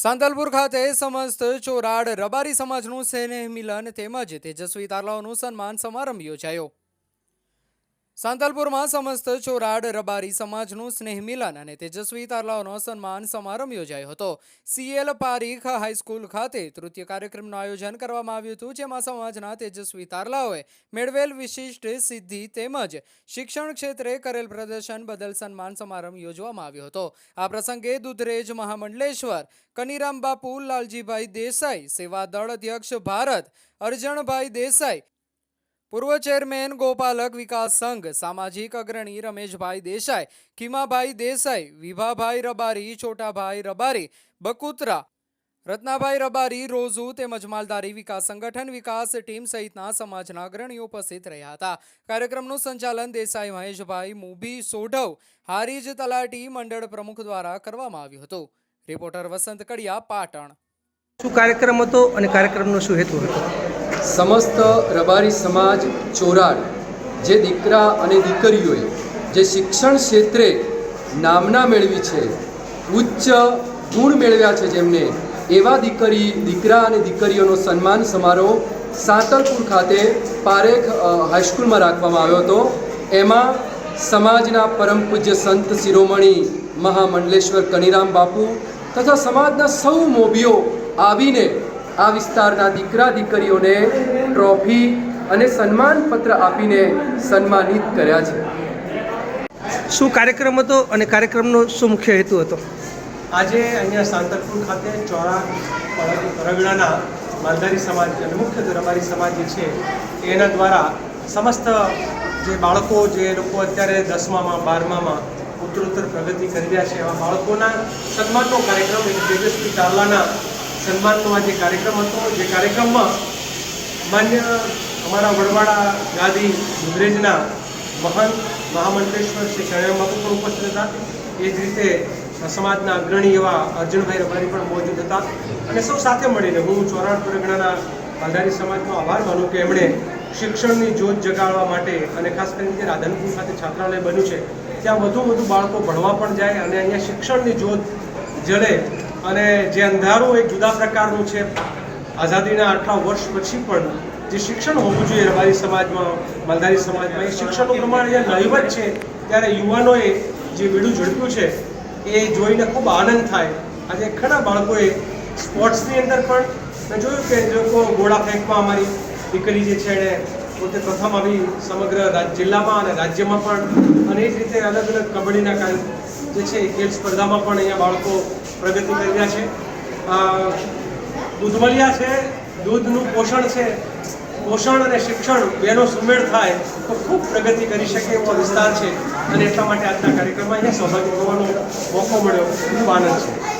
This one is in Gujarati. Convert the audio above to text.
સાંતલપુર ખાતે સમસ્ત ચોરાડ રબારી સમાજનું સ્નેહ મિલન તેમજ તેજસ્વી તારલાઓનું સન્માન સમારંભ યોજાયો। સાંતલપુરમાં સમસ્ત ચોરાડ રબારી સમાજનું સ્નેહ મિલન અને તેજસ્વી તારલાઓનો સન્માન સમારંભ યોજાયો હતો। સીએલ પારીખ હાઈસ્કૂલ ખાતે તૃતીય કાર્યક્રમનું આયોજન કરવામાં આવ્યું હતું, જેમાં સમાજના તેજસ્વી તારલાઓએ મેળવેલ વિશિષ્ટ સિદ્ધિ તેમજ શિક્ષણ ક્ષેત્રે કરેલ પ્રદર્શન બદલ સન્માન સમારંભ યોજવામાં આવ્યો હતો। આ પ્રસંગે દુધરેજ મહામંડલેશ્વર કનીરામ બાપુ લાલજીભાઈ દેસાઈ, સેવા દળ અધ્યક્ષ ભારત અરજણભાઈ દેસાઈ, પૂર્વ ચેરમેન ગોપાલક વિકાસ સંઘ, સામાજિક અગ્રણી રમેશભાઈ દેસાઈ, ખીમાભાઈ દેસાઈ, વિભાભાઈ રબારી, છોટાભાઈ રબારી, બકુતરા, રત્નાભાઈ રબારી, રોઝુ તેમજ માલધારી વિકાસ સંગઠન વિકાસ ટીમ સહિતના સમાજના અગ્રણીઓ ઉપસ્થિત રહ્યા હતા। કાર્યક્રમનું સંચાલન દેસાઈ મહેશભાઈ મુભી સોઢવ, હારીજ તલાટી મંડળ પ્રમુખ દ્વારા કરવામાં આવ્યું હતું। રિપોર્ટર વસંત કડિયા, પાટણ। શું કાર્યક્રમ હતો અને કાર્યક્રમનો શું હેતુ હતો? સમસ્ત રબારી સમાજ ચોરાડ જે દીકરા અને દીકરીઓએ જે શિક્ષણ ક્ષેત્રે નામના મેળવી છે, ઉચ્ચ ગુણ મેળવ્યા છે, જેમને એવા દીકરા અને દીકરીઓનો સન્માન સમારોહ સાંતલપુર ખાતે પારેખ હાઈસ્કૂલમાં રાખવામાં આવ્યો હતો। એમાં સમાજના પરમ પૂજ્ય સંત શિરોમણી મહામંડલેશ્વર કનીરામ બાપુ તથા સમાજના સૌ મોભીઓ આવીને આ વિસ્તારના દીકરા દીકરીઓને ટ્રોફી અને સન્માનપત્ર આપીને સન્માનિત કર્યા છે। શું કાર્યક્રમ હતો અને કાર્યક્રમનો શું મુખ્ય હેતુ હતો? આજે અહીંયા સાંતલપુર ખાતે ચોરાડ રગડાના માલધારી સમાજ અને મુખ્ય રબારી સમાજ જે છે એના દ્વારા સમસ્ત જે બાળકો જે લોકો અત્યારે 10મામાં 12મામાં ઉત્તરોત્તર પ્રગતિ કરી રહ્યા છે એવા બાળકોના સન્માનનો કાર્યક્રમ તેજસ્વી તારલાના સન્માનનો આ જે કાર્યક્રમ હતો, જે કાર્યક્રમમાં માન્ય અમારા વડવાડા ગાદી દુધરેજના મહાન મહામંડલેશ્વર શ્રી કનીરામ બાપુ પણ ઉપસ્થિત હતા। એ જ રીતે સમાજના અગ્રણી એવા અર્જુનભાઈ રબારી પણ મોજૂદ હતા અને સૌ સાથે મળીને હું ચોરાડ પરગણાના માલધારી સમાજનો આભાર માનું કે એમણે શિક્ષણની જ્યોત જગાડવા માટે અને ખાસ કરીને જે રાધનપુર ખાતે છાત્રાલય બન્યું છે ત્યાં વધુ બાળકો ભણવા પણ જાય અને અહીંયા શિક્ષણની જ્યોત જડે અને જે અંધારું એક જુદા પ્રકારનું છે, આઝાદીના આટલા વર્ષ પછી પણ જે શિક્ષણ હોવું જોઈએ રબારી સમાજમાં, માલધારી સમાજમાં, એ શિક્ષણનું પ્રમાણ અહીંયા નહીવત છે, ત્યારે યુવાનોએ જે બીડું ઝડપ્યું છે એ જોઈને ખૂબ આનંદ થાય। આજે ઘણા બાળકોએ સ્પોર્ટ્સની અંદર પણ મેં જોયું કે લોકો ગોળા ફેંકમાં અમારી દીકરી જે છે એણે પોતે પ્રથમ આવી સમગ્ર જિલ્લામાં અને રાજ્યમાં પણ, અને એ જ રીતે અલગ અલગ કબડ્ડીના જે છે એ ખેલ સ્પર્ધામાં પણ અહીંયા બાળકો પ્રગતિ કરી રહ્યા છે। દૂધમલિયા છે, દૂધનું પોષણ છે, પોષણ અને શિક્ષણ બેનો સુમેળ થાય તો ખૂબ પ્રગતિ કરી શકે એવો વિસ્તાર છે અને એટલા માટે આજના કાર્યક્રમમાં અહીંયા સહભાગી થવાનો મોકો મળ્યો, ખૂબ આનંદ છે।